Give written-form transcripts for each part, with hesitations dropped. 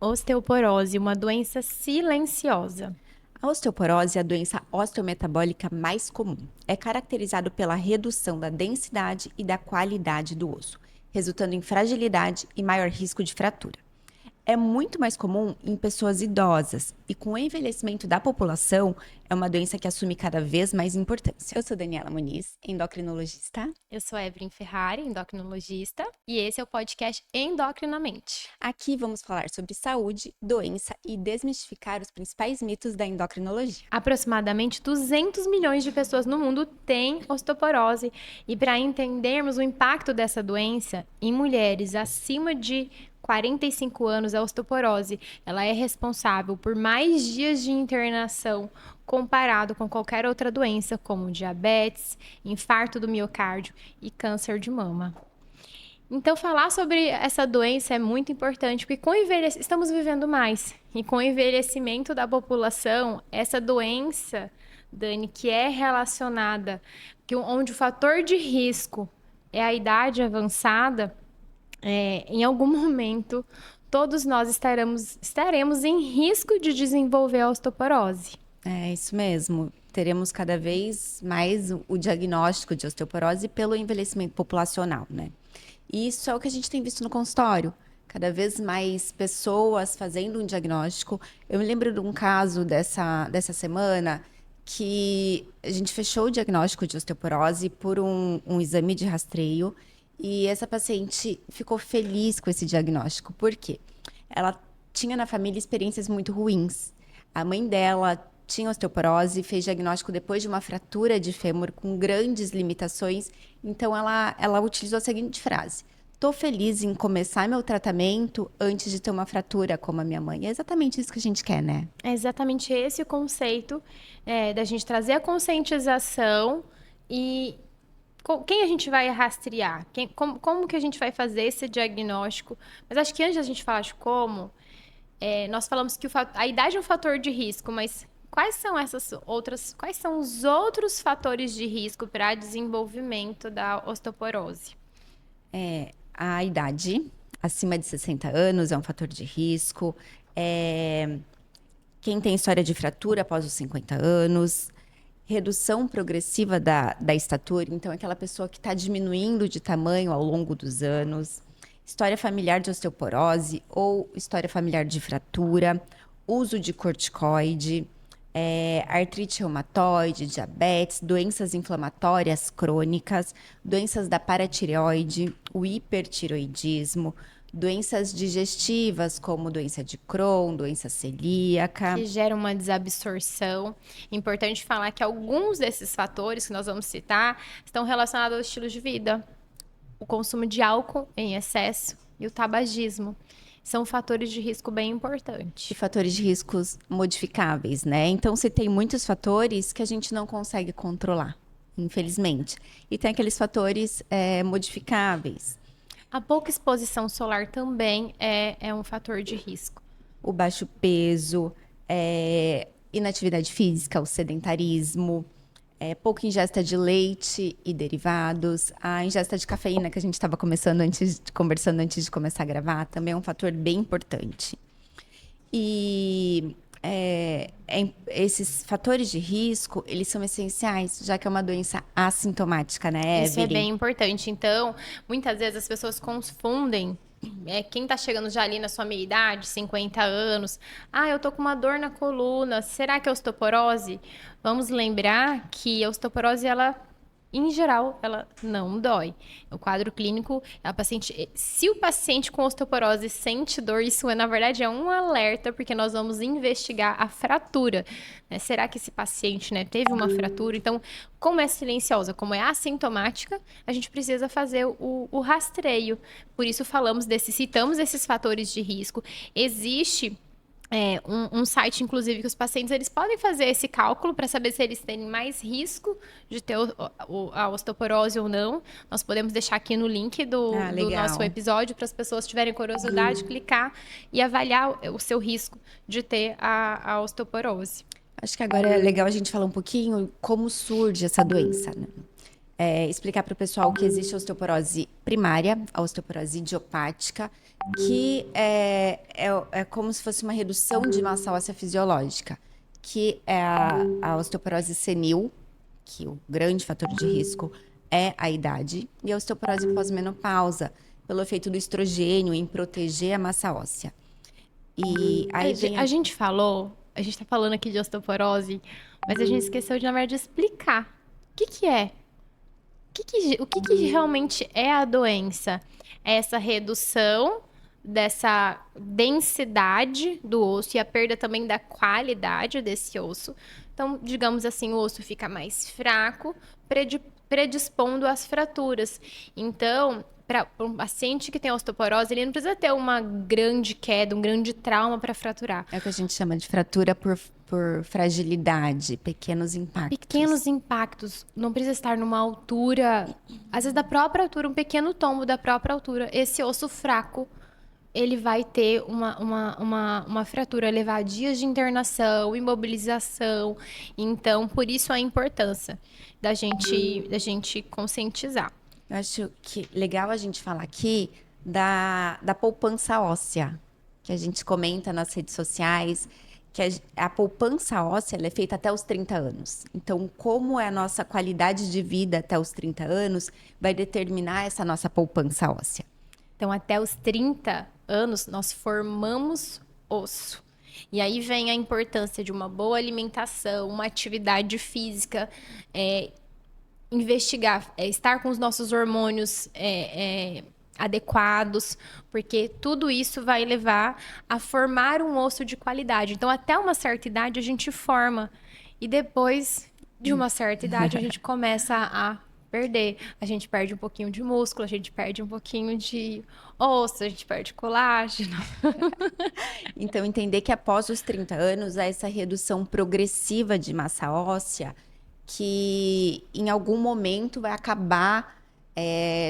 Osteoporose, uma doença silenciosa. A osteoporose é a doença osteometabólica mais comum. É caracterizado pela redução da densidade e da qualidade do osso, resultando em fragilidade e maior risco de fratura. É muito mais comum em pessoas idosas e, com o envelhecimento da população, é uma doença que assume cada vez mais importância. Eu sou Daniela Muniz, endocrinologista. Eu sou Evelyn Ferrari, endocrinologista, e esse é o podcast Endocrinamente. Aqui vamos falar sobre saúde, doença e desmistificar os principais mitos da endocrinologia. Aproximadamente 200 milhões de pessoas no mundo têm osteoporose, e para entendermos o impacto dessa doença em mulheres acima de 45 anos, a osteoporose, ela é responsável por mais dias de internação comparado com qualquer outra doença, como diabetes, infarto do miocárdio e câncer de mama. Então, falar sobre essa doença é muito importante, porque estamos vivendo mais. E com o envelhecimento da população, essa doença, Dani, que é relacionada, onde o fator de risco é a idade avançada, em algum momento, todos nós estaremos em risco de desenvolver a osteoporose. É isso mesmo. Teremos cada vez mais o diagnóstico de osteoporose pelo envelhecimento populacional, né? E isso é o que a gente tem visto no consultório. Cada vez mais pessoas fazendo um diagnóstico. Eu me lembro de um caso dessa semana que a gente fechou o diagnóstico de osteoporose por um exame de rastreio e essa paciente ficou feliz com esse diagnóstico. Por quê? Ela tinha na família experiências muito ruins. A mãe dela tinha osteoporose, fez diagnóstico depois de uma fratura de fêmur com grandes limitações. Então, ela utilizou a seguinte frase: "Tô feliz em começar meu tratamento antes de ter uma fratura como a minha mãe." É exatamente isso que a gente quer, né? É exatamente esse o conceito da gente trazer a conscientização e quem a gente vai rastrear, como que a gente vai fazer esse diagnóstico. Mas acho que antes da gente falar de como, nós falamos que a idade é um fator de risco, mas quais são os outros fatores de risco para desenvolvimento da osteoporose? A idade, acima de 60 anos, é um fator de risco. Quem tem história de fratura após os 50 anos. Redução progressiva da estatura, então aquela pessoa que está diminuindo de tamanho ao longo dos anos. História familiar de osteoporose ou história familiar de fratura. Uso de corticoide. Artrite reumatoide, diabetes, doenças inflamatórias crônicas, doenças da paratireoide, o hipertiroidismo, doenças digestivas como doença de Crohn, doença celíaca. Que gera uma desabsorção. Importante falar que alguns desses fatores que nós vamos citar estão relacionados ao estilo de vida. O consumo de álcool em excesso e o tabagismo são fatores de risco bem importantes. E fatores de riscos modificáveis, né? Então, se tem muitos fatores que a gente não consegue controlar, infelizmente. E tem aqueles fatores modificáveis. A pouca exposição solar também é um fator de risco. O baixo peso, inatividade física, o sedentarismo, pouca ingesta de leite e derivados, a ingesta de cafeína que a gente estava conversando antes de começar a gravar, também é um fator bem importante. E esses fatores de risco, eles são essenciais, já que é uma doença assintomática, né, Isso é Evelyn? bem importante. Então, muitas vezes as pessoas confundem. Quem tá chegando já ali na sua meia-idade, 50 anos. Ah, eu tô com uma dor na coluna. Será que é osteoporose? Vamos lembrar que a osteoporose, em geral, ela não dói. O quadro clínico, se o paciente com osteoporose sente dor, isso na verdade é um alerta, porque nós vamos investigar a fratura. Né? Será que esse paciente, né, teve uma fratura? Então, como é silenciosa, como é assintomática, a gente precisa fazer o rastreio. Por isso citamos esses fatores de risco. Existe um site, inclusive, que os pacientes eles podem fazer esse cálculo para saber se eles têm mais risco de ter a osteoporose ou não. Nós podemos deixar aqui no link do nosso episódio para as pessoas tiverem curiosidade, clicar e avaliar o seu risco de ter a osteoporose. Acho que agora é legal a gente falar um pouquinho como surge essa doença, né? explicar para o pessoal que existe a osteoporose primária, a osteoporose idiopática, que é como se fosse uma redução de massa óssea fisiológica, que é a osteoporose senil, que o grande fator de risco é a idade, e a osteoporose pós-menopausa, pelo efeito do estrogênio em proteger a massa óssea. E aí vem A gente falou, a gente tá falando aqui de osteoporose, mas a gente esqueceu de, na verdade, explicar o que que é. O que que realmente é a doença? É essa redução dessa densidade do osso e a perda também da qualidade desse osso. Então, digamos assim, o osso fica mais fraco, predispondo às fraturas. Então, para um paciente que tem osteoporose, ele não precisa ter uma grande queda, um grande trauma para fraturar. é o que a gente chama de fratura por fragilidade, pequenos impactos. Pequenos impactos, não precisa estar numa altura, às vezes da própria altura, um pequeno tombo da própria altura. Esse osso fraco, ele vai ter uma fratura, levar dias de internação, imobilização. Então, por isso a importância da gente conscientizar. Eu acho que legal a gente falar aqui da poupança óssea, que a gente comenta nas redes sociais, que a poupança óssea ela é feita até os 30 anos. Então, como é a nossa qualidade de vida até os 30 anos, vai determinar essa nossa poupança óssea. Então, até os 30 anos, nós formamos osso. E aí vem a importância de uma boa alimentação, uma atividade física, investigar, estar com os nossos hormônios adequados, porque tudo isso vai levar a formar um osso de qualidade. Então, até uma certa idade, a gente forma. E depois de uma certa idade, a gente começa a perder. A gente perde um pouquinho de músculo, a gente perde um pouquinho de osso, a gente perde colágeno. Então, entender que após os 30 anos, há essa redução progressiva de massa óssea, que em algum momento vai acabar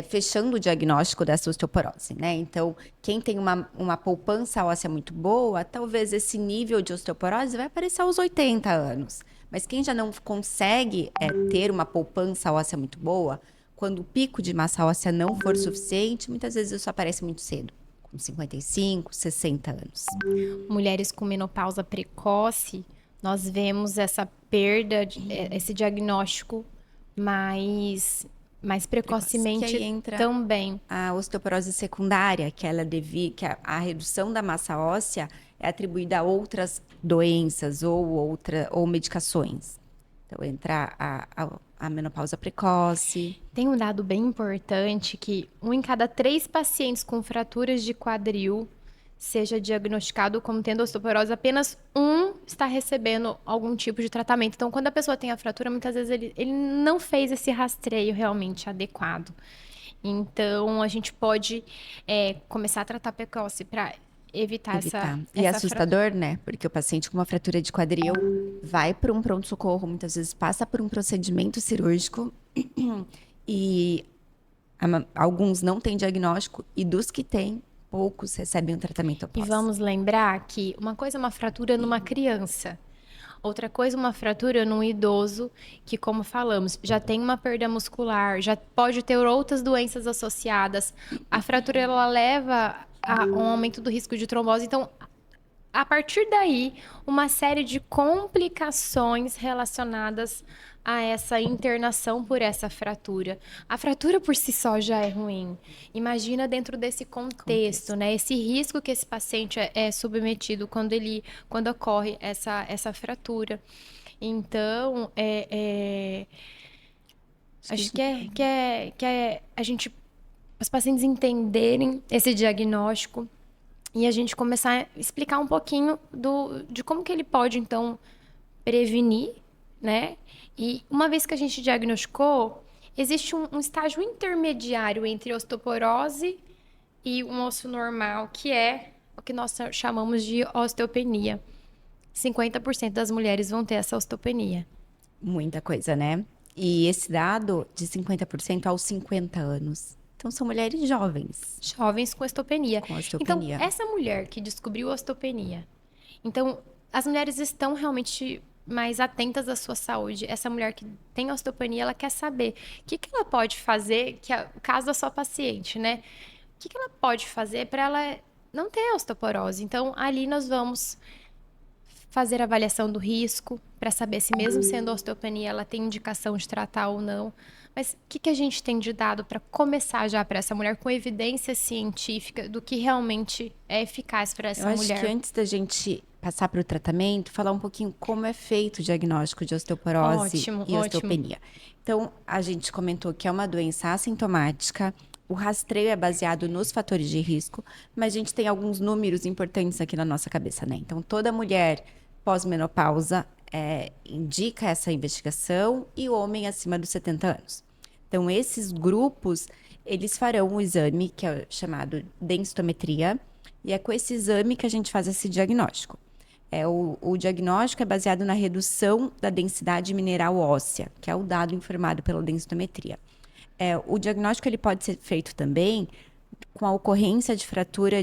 fechando o diagnóstico dessa osteoporose, né? Então, quem tem uma poupança óssea muito boa, talvez esse nível de osteoporose vai aparecer aos 80 anos. Mas quem já não consegue ter uma poupança óssea muito boa, quando o pico de massa óssea não for suficiente, muitas vezes isso aparece muito cedo, com 55, 60 anos. Mulheres com menopausa precoce, nós vemos essa perda, esse diagnóstico mais precocemente que aí entra também. A osteoporose secundária, que a redução da massa óssea é atribuída a outras doenças ou medicações. Então, entra a menopausa precoce. Tem um dado bem importante que 1 em cada 3 pacientes com fraturas de quadril seja diagnosticado como tendo osteoporose, apenas um está recebendo algum tipo de tratamento. Então, quando a pessoa tem a fratura, muitas vezes ele não fez esse rastreio realmente adequado. Então, a gente pode começar a tratar precoce para evitar essa E é essa assustador, né? Porque o paciente com uma fratura de quadril vai para um pronto-socorro, muitas vezes passa por um procedimento cirúrgico e alguns não têm diagnóstico e dos que têm, poucos recebem um tratamento E após. vamos lembrar que uma coisa é uma fratura numa criança, outra coisa é uma fratura num idoso que, como falamos, já tem uma perda muscular, já pode ter outras doenças associadas. A fratura ela leva a um aumento do risco de trombose. Então, a partir daí, uma série de complicações relacionadas a essa internação por essa fratura. A fratura por si só já é ruim. Imagina dentro desse contexto, né? Esse risco que esse paciente é submetido quando ocorre essa fratura. Então, acho que é os pacientes entenderem esse diagnóstico e a gente começar a explicar um pouquinho de como que ele pode, então, prevenir, né? E uma vez que a gente diagnosticou, existe um estágio intermediário entre osteoporose e um osso normal, que é o que nós chamamos de osteopenia. 50% das mulheres vão ter essa osteopenia. Muita coisa, né? E esse dado de 50% aos 50 anos. Então, são mulheres jovens. Jovens com osteopenia. Com osteopenia. Então, essa mulher que descobriu a osteopenia, então, as mulheres estão realmente mais atentas à sua saúde. Essa mulher que tem osteopenia, ela quer saber o que ela pode fazer, que é o caso da sua paciente, né? O que ela pode fazer para ela não ter osteoporose. Então, ali nós vamos fazer a avaliação do risco para saber se mesmo sendo osteopenia ela tem indicação de tratar ou não. Mas o que a gente tem de dado para começar já para essa mulher com evidência científica do que realmente é eficaz para essa Eu acho mulher? que antes da gente passar para o tratamento, falar um pouquinho como é feito o diagnóstico de osteoporose Ótimo, e ótimo. osteopenia. Então, a gente comentou que é uma doença assintomática, o rastreio é baseado nos fatores de risco, mas a gente tem alguns números importantes aqui na nossa cabeça, né? Então, toda mulher pós-menopausa indica essa investigação e o homem acima dos 70 anos. Então, esses grupos, eles farão o exame, que é chamado densitometria, e é com esse exame que a gente faz esse diagnóstico. O diagnóstico é baseado na redução da densidade mineral óssea, que é o dado informado pela densitometria. O diagnóstico ele pode ser feito também com a ocorrência de fratura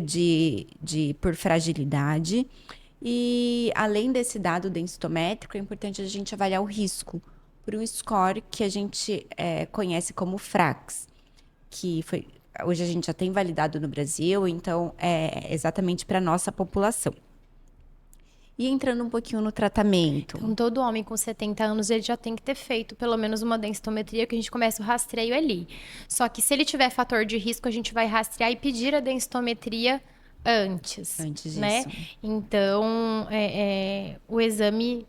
por fragilidade. E, além desse dado densitométrico, é importante a gente avaliar o risco por um score que a gente conhece como FRAX, hoje a gente já tem validado no Brasil, então é exatamente para a nossa população. E entrando um pouquinho no tratamento. Então, todo homem com 70 anos, ele já tem que ter feito pelo menos uma densitometria, que a gente começa o rastreio ali. Só que se ele tiver fator de risco, a gente vai rastrear e pedir a densitometria antes, né? Disso. Então, o exame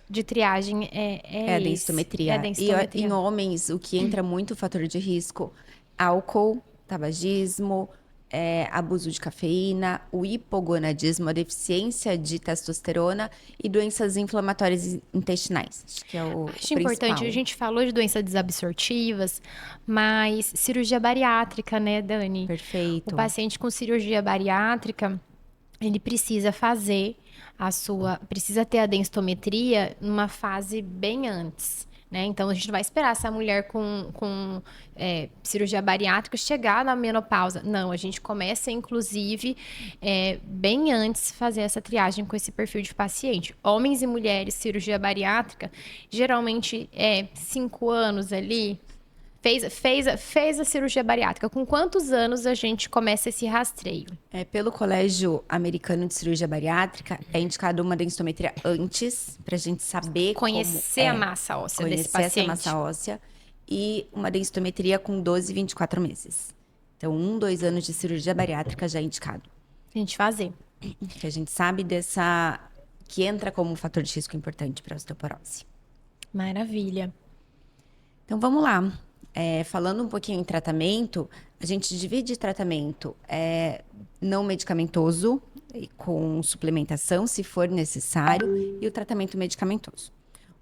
de triagem É a densitometria. É a densitometria. E em homens, o que entra muito fator de risco, álcool, tabagismo, abuso de cafeína, o hipogonadismo, a deficiência de testosterona e doenças inflamatórias intestinais. Acho que é o Acho principal. importante, a gente falou de doenças desabsortivas, mas cirurgia bariátrica, né, Dani? Perfeito. O paciente com cirurgia bariátrica, ele precisa precisa ter a densitometria numa fase bem antes, né? Então, a gente não vai esperar essa mulher com cirurgia bariátrica chegar na menopausa. Não, a gente começa, inclusive, bem antes fazer essa triagem com esse perfil de paciente. Homens e mulheres, cirurgia bariátrica, geralmente 5 anos ali, fez a cirurgia bariátrica. Com quantos anos a gente começa esse rastreio? Pelo Colégio Americano de Cirurgia Bariátrica, é indicado uma densitometria antes, para a gente saber Conhecer a massa óssea desse paciente. Conhecer essa massa óssea. E uma densitometria com 12, 24 meses. Então, 2 anos de cirurgia bariátrica já é indicado. A gente fazer. Que a gente sabe que entra como um fator de risco importante para a osteoporose. Maravilha. Então, vamos lá. Falando um pouquinho em tratamento, a gente divide tratamento não medicamentoso, com suplementação, se for necessário, e o tratamento medicamentoso.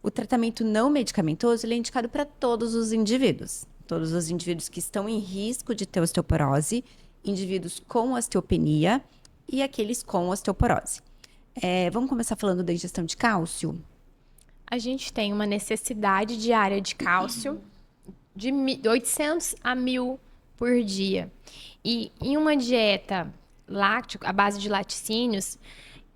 O tratamento não medicamentoso ele é indicado para todos os indivíduos que estão em risco de ter osteoporose, indivíduos com osteopenia e aqueles com osteoporose. Vamos começar falando da ingestão de cálcio? A gente tem uma necessidade diária de cálcio de 800 a 1.000 por dia. E em uma dieta láctea, à base de laticínios,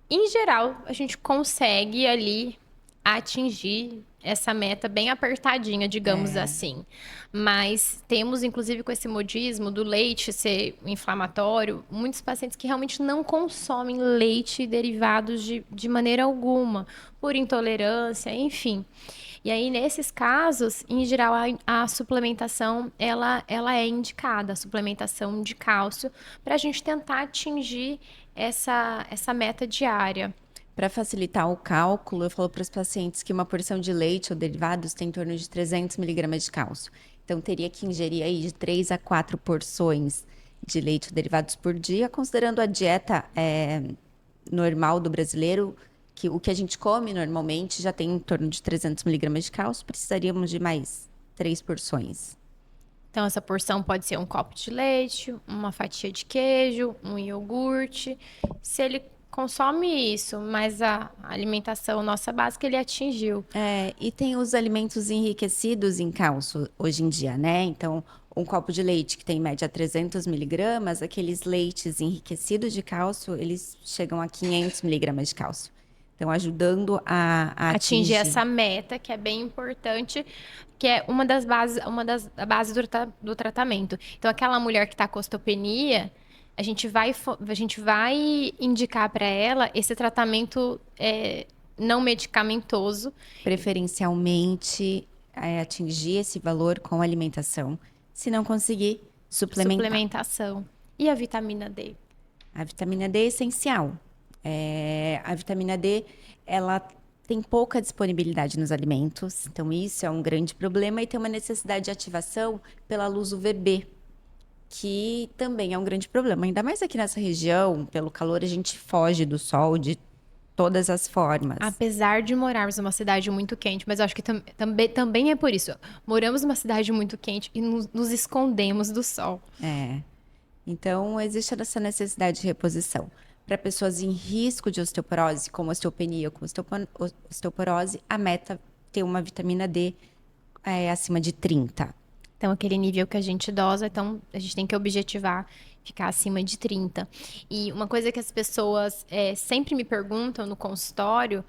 em geral, a gente consegue ali atingir essa meta bem apertadinha, digamos assim. Mas temos, inclusive, com esse modismo do leite ser inflamatório, muitos pacientes que realmente não consomem leite e derivados de maneira alguma, por intolerância, enfim. E aí, nesses casos, em geral, a suplementação, ela é indicada, a suplementação de cálcio, para a gente tentar atingir essa meta diária. Para facilitar o cálculo, eu falo para os pacientes que uma porção de leite ou derivados tem em torno de 300 miligramas de cálcio. Então, teria que ingerir aí de 3 a 4 porções de leite ou derivados por dia, considerando a dieta normal do brasileiro, que o que a gente come normalmente já tem em torno de 300 miligramas de cálcio, precisaríamos de mais 3 porções. Então, essa porção pode ser um copo de leite, uma fatia de queijo, um iogurte. Se ele consome isso, mas a alimentação nossa básica ele atingiu. E tem os alimentos enriquecidos em cálcio hoje em dia, né? Então, um copo de leite que tem em média 300 miligramas, aqueles leites enriquecidos de cálcio, eles chegam a 500 miligramas de cálcio. Então, ajudando a Atingir atingir. essa meta, que é bem importante, que é uma das bases, a base do tratamento. Então, aquela mulher que está com osteopenia, a gente vai indicar para ela esse tratamento não medicamentoso. Preferencialmente, atingir esse valor com alimentação. Se não conseguir, suplementar. Suplementação. E a vitamina D? A vitamina D é essencial. A vitamina D, ela tem pouca disponibilidade nos alimentos, então isso é um grande problema, e tem uma necessidade de ativação pela luz UVB, que também é um grande problema. Ainda mais aqui nessa região, pelo calor, a gente foge do sol de todas as formas. Apesar de morarmos numa cidade muito quente, mas eu acho que também é por isso. Moramos numa cidade muito quente e nos escondemos do sol. Então, existe essa necessidade de reposição. Para pessoas em risco de osteoporose, como osteopenia ou como osteoporose, a meta é ter uma vitamina D acima de 30. Então, aquele nível que a gente dosa, então a gente tem que objetivar ficar acima de 30. E uma coisa que as pessoas sempre me perguntam no consultório,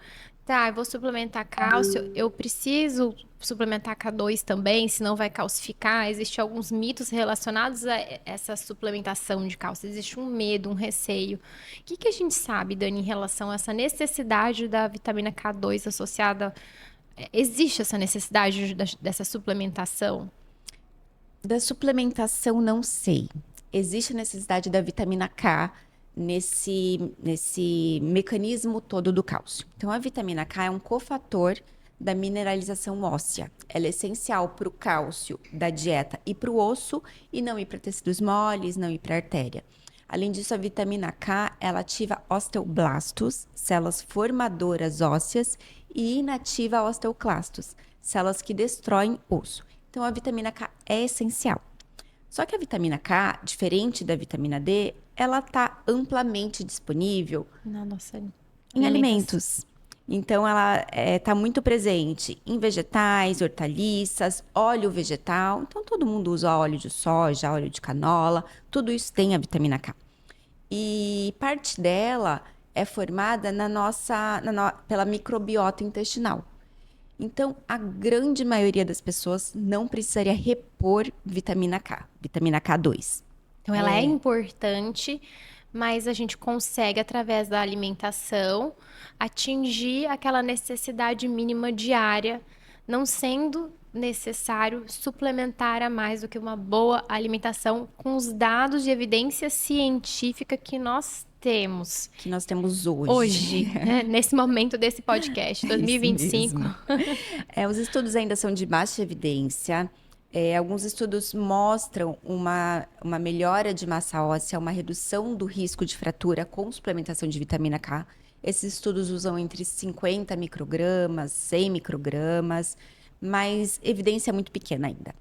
tá, eu vou suplementar cálcio, eu preciso suplementar K2 também, senão vai calcificar? Existem alguns mitos relacionados a essa suplementação de cálcio. Existe um medo, um receio. O que a gente sabe, Dani, em relação a essa necessidade da vitamina K2 associada? Existe essa necessidade dessa suplementação? Da suplementação, não sei. Existe a necessidade da vitamina K nesse mecanismo todo do cálcio. Então, a vitamina K é um cofator da mineralização óssea. Ela é essencial para o cálcio da dieta e para o osso, e não ir para tecidos moles, não ir para a artéria. Além disso, a vitamina K, ela ativa osteoblastos, células formadoras ósseas, e inativa osteoclastos, células que destroem osso. Então, a vitamina K é essencial. Só que a vitamina K, diferente da vitamina D, ela está amplamente disponível em alimentos. Então, ela está muito presente em vegetais, hortaliças, óleo vegetal. Então, todo mundo usa óleo de soja, óleo de canola. Tudo isso tem a vitamina K. E parte dela é formada pela microbiota intestinal. Então, a grande maioria das pessoas não precisaria repor vitamina K, vitamina K2. Então, ela é importante, mas a gente consegue, através da alimentação, atingir aquela necessidade mínima diária, não sendo necessário suplementar a mais do que uma boa alimentação com os dados de evidência científica que nós temos. Que nós temos hoje. Hoje, né? Nesse momento desse podcast, 2025. Os estudos ainda são de baixa evidência. Alguns estudos mostram uma melhora de massa óssea, uma redução do risco de fratura com suplementação de vitamina K. Esses estudos usam entre 50 microgramas, 100 microgramas, mas evidência é muito pequena ainda.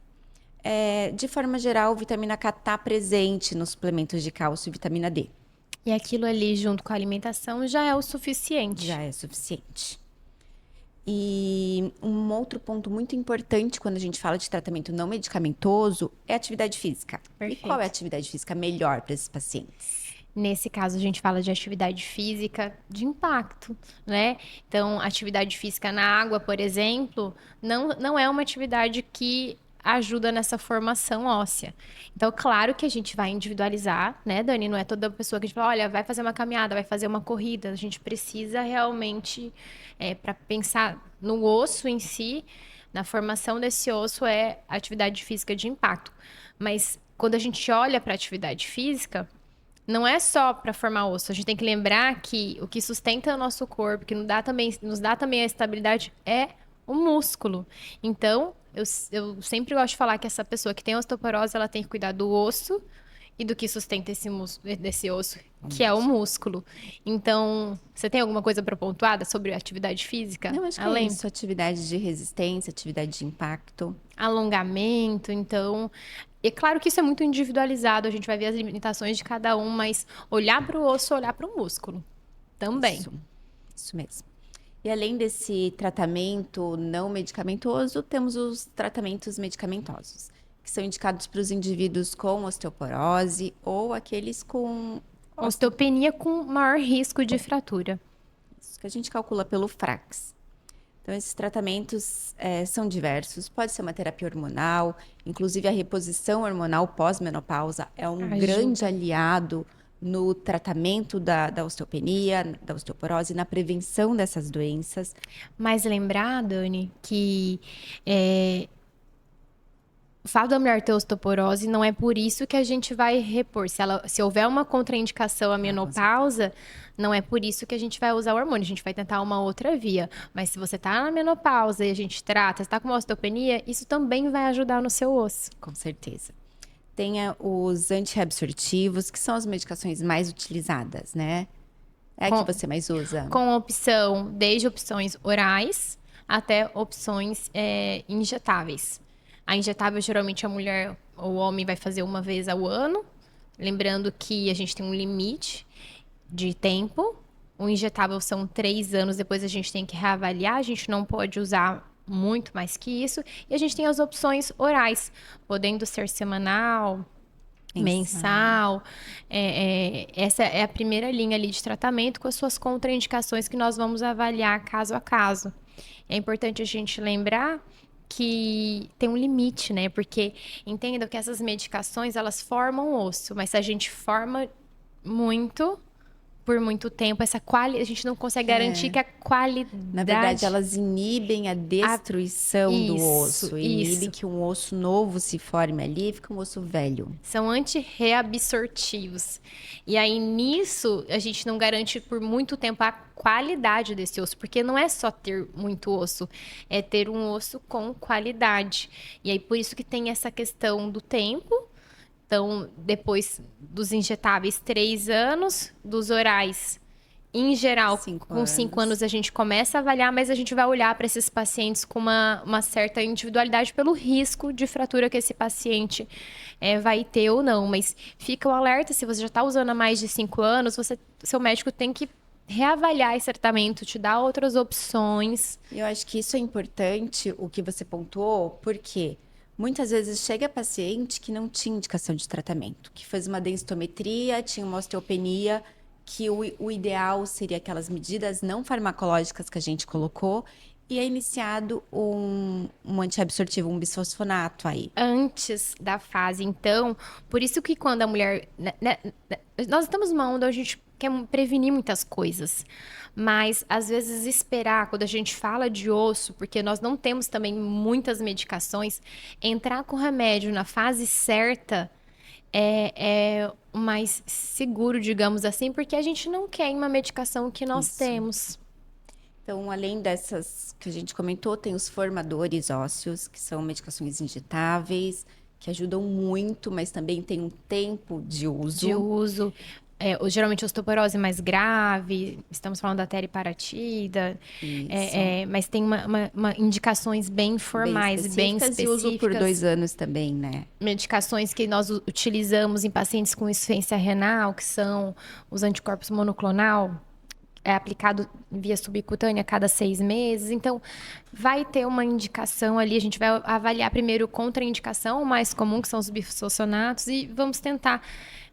De forma geral, vitamina K está presente nos suplementos de cálcio e vitamina D. E aquilo ali, junto com a alimentação, já é o suficiente. Já é suficiente. E um outro ponto muito importante quando a gente fala de tratamento não medicamentoso é a atividade física. Perfeito. E qual é a atividade física melhor para esses pacientes? Nesse caso, a gente fala de atividade física de impacto, né? Então, atividade física na água, por exemplo, não é uma atividade que ajuda nessa formação óssea. Então, claro que a gente vai individualizar, né, Dani? Não é toda pessoa que a gente fala, olha, vai fazer uma caminhada, vai fazer uma corrida. A gente precisa realmente, para pensar no osso em si, na formação desse osso, é atividade física de impacto. Mas, quando a gente olha para a atividade física, não é só para formar osso. A gente tem que lembrar que o que sustenta o nosso corpo, que nos dá também a estabilidade, é o músculo. Então, eu sempre gosto de falar que essa pessoa que tem osteoporose, ela tem que cuidar do osso e do que sustenta desse osso, que é o músculo. Então, você tem alguma coisa para pontuar sobre atividade física? Não, acho que é isso. Atividade de resistência, atividade de impacto. Alongamento, então... É claro que isso é muito individualizado, a gente vai ver as limitações de cada um, mas olhar para o osso, olhar para o músculo também. Isso mesmo. E além desse tratamento não medicamentoso, temos os tratamentos medicamentosos, que são indicados para os indivíduos com osteoporose ou aqueles com osteopenia com maior risco de fratura. Isso que a gente calcula pelo Frax. Então, esses tratamentos são diversos. Pode ser uma terapia hormonal, inclusive a reposição hormonal pós-menopausa é um grande Ajuda. aliado no tratamento da osteopenia, da osteoporose, na prevenção dessas doenças. Mas lembrar, Dani, que é, o fato da mulher ter osteoporose não é por isso que a gente vai repor. Se houver uma contraindicação à Ah, com certeza. menopausa, não é por isso que a gente vai usar o hormônio. A gente vai tentar uma outra via. Mas se você tá na menopausa e a gente trata, você tá com uma osteopenia, isso também vai ajudar no seu osso. Com certeza. Tem os antirreabsortivos, que são as medicações mais utilizadas, né? É a que Com, você mais usa? com opção, desde opções orais até opções injetáveis. A injetável, geralmente, a mulher ou o homem vai fazer uma vez ao ano. Lembrando que a gente tem um limite de tempo. O injetável são 3 anos, depois a gente tem que reavaliar. A gente não pode usar muito mais que isso. E a gente tem as opções orais, podendo ser semanal, Mensal. mensal. Essa é a primeira linha ali de tratamento com as suas contraindicações que nós vamos avaliar caso a caso. É importante a gente lembrar que tem um limite, né? Porque entenda que essas medicações, elas formam osso, mas se a gente forma muito, por muito tempo, a gente não consegue garantir que a Na verdade, qualidade... elas inibem a destruição do osso, inibem Isso. que um osso novo se forme ali, fica um osso velho. São antirreabsortivos. E aí, nisso, a gente não garante por muito tempo a qualidade desse osso, porque não é só ter muito osso, é ter um osso com qualidade. E aí, por isso que tem essa questão do tempo. Então, depois dos injetáveis, 3 anos, dos orais. Em geral, Cinco com 5 anos anos. a gente começa a avaliar, mas a gente vai olhar para esses pacientes com uma certa individualidade pelo risco de fratura que esse paciente vai ter ou não. Mas fica o alerta, se você já está usando há mais de 5 anos, seu médico tem que reavaliar esse tratamento, te dar outras opções. E eu acho que isso é importante, o que você pontuou, porque muitas vezes chega paciente que não tinha indicação de tratamento, que fez uma densitometria, tinha uma osteopenia, que o ideal seria aquelas medidas não farmacológicas que a gente colocou, e é iniciado um antiabsortivo, um bisfosfonato aí. Antes da fase. Então, por isso que quando a mulher. Nós estamos numa onda onde a gente quer prevenir muitas coisas. Mas, às vezes, esperar, quando a gente fala de osso, porque nós não temos também muitas medicações, entrar com remédio na fase certa é o mais seguro, digamos assim, porque a gente não quer uma medicação que nós Isso. temos. Então, além dessas que a gente comentou, tem os formadores ósseos, que são medicações injetáveis, que ajudam muito, mas também tem um tempo de De uso. uso. Geralmente osteoporose mais grave, estamos falando da teriparatida, Isso. mas tem indicações bem Bem formais, bem específicas e uso por específicas. 2 anos também, né? Medicações que nós utilizamos em pacientes com insuficiência renal, que são os anticorpos monoclonal, é aplicado via subcutânea a cada 6 meses. Então, vai ter uma indicação ali. A gente vai avaliar primeiro contraindicação, o mais comum, que são os bifosfonatos, e vamos tentar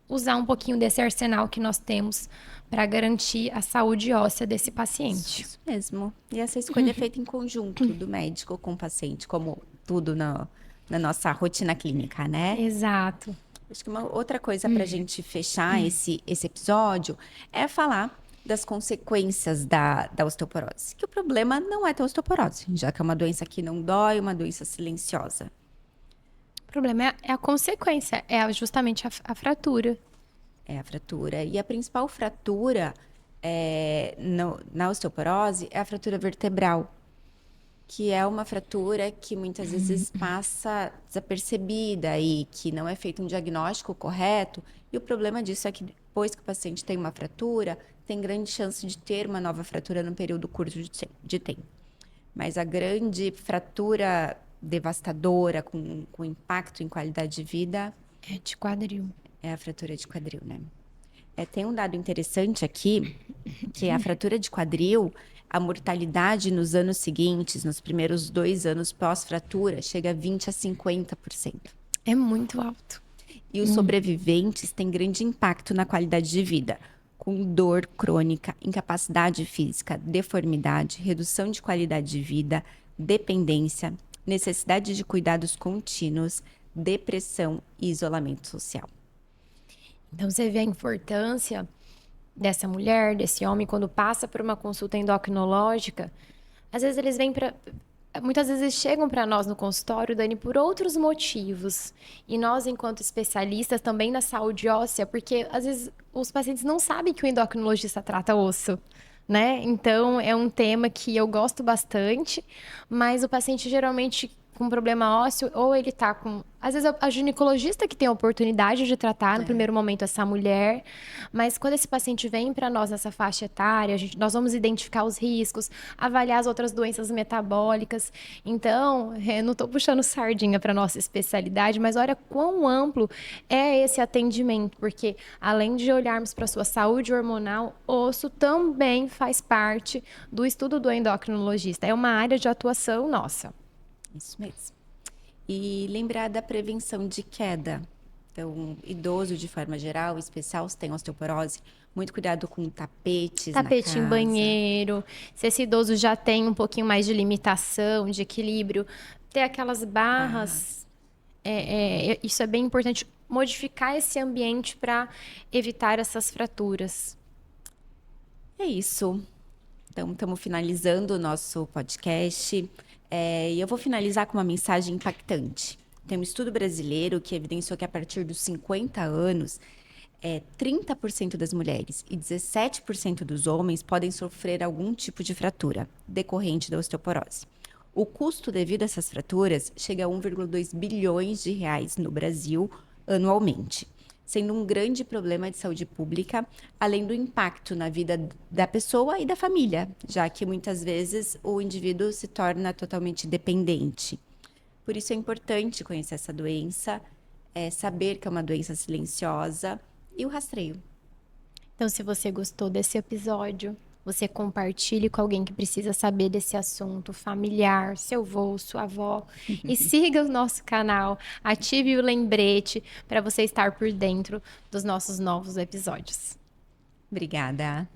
usar um pouquinho desse arsenal que nós temos para garantir a saúde óssea desse paciente. Isso mesmo. E essa escolha é feita em conjunto do médico com o paciente, como tudo na nossa rotina clínica, né? Exato. Acho que uma outra coisa para a gente fechar esse episódio é falar das consequências da osteoporose. Que o problema não é ter osteoporose, já que é uma doença que não dói, uma doença silenciosa. O problema é a consequência, justamente a fratura. É a fratura. E a principal fratura na osteoporose é a fratura vertebral, que é uma fratura que muitas vezes passa desapercebida e que não é feito um diagnóstico correto. E o problema disso é que depois que o paciente tem uma fratura, tem grande chance de ter uma nova fratura num período curto de tempo. Mas a grande fratura devastadora, com impacto em qualidade de vida, É de quadril. é a fratura de quadril, né? Tem um dado interessante aqui, que é a fratura de quadril, a mortalidade nos anos seguintes, nos primeiros 2 anos pós-fratura, chega a 20% a 50%. É muito alto. E os sobreviventes têm grande impacto na qualidade de vida, com dor crônica, incapacidade física, deformidade, redução de qualidade de vida, dependência, necessidade de cuidados contínuos, depressão e isolamento social. Então, você vê a importância dessa mulher, desse homem, quando passa por uma consulta endocrinológica. Às vezes eles vêm para... Muitas vezes chegam para nós no consultório, Dani, por outros motivos. E nós, enquanto especialistas, também na saúde óssea, porque às vezes os pacientes não sabem que o endocrinologista trata osso, né? Então, é um tema que eu gosto bastante, mas o paciente geralmente com problema ósseo, ou ele tá com... Às vezes a ginecologista que tem a oportunidade de tratar no primeiro momento essa mulher, mas quando esse paciente vem para nós nessa faixa etária, nós vamos identificar os riscos, avaliar as outras doenças metabólicas. Então, eu não estou puxando sardinha para nossa especialidade, mas olha quão amplo é esse atendimento, porque além de olharmos para a sua saúde hormonal, osso também faz parte do estudo do endocrinologista. É uma área de atuação nossa. Isso mesmo. E lembrar da prevenção de queda. Então, idoso de forma geral, em especial se tem osteoporose, muito cuidado com tapetes Tapete na casa. em banheiro, se esse idoso já tem um pouquinho mais de limitação, de equilíbrio, ter aquelas barras, isso é bem importante, modificar esse ambiente para evitar essas fraturas. É isso. Então, estamos finalizando o nosso podcast. E eu vou finalizar com uma mensagem impactante. Tem um estudo brasileiro que evidenciou que a partir dos 50 anos, 30% das mulheres e 17% dos homens podem sofrer algum tipo de fratura decorrente da osteoporose. O custo devido a essas fraturas chega a 1,2 bilhões de reais no Brasil anualmente, sendo um grande problema de saúde pública, além do impacto na vida da pessoa e da família, já que muitas vezes o indivíduo se torna totalmente dependente. Por isso é importante conhecer essa doença, saber que é uma doença silenciosa e o rastreio. Então, se você gostou desse episódio, você compartilhe com alguém que precisa saber desse assunto, familiar, seu avô, sua avó. E siga o nosso canal, ative o lembrete para você estar por dentro dos nossos novos episódios. Obrigada.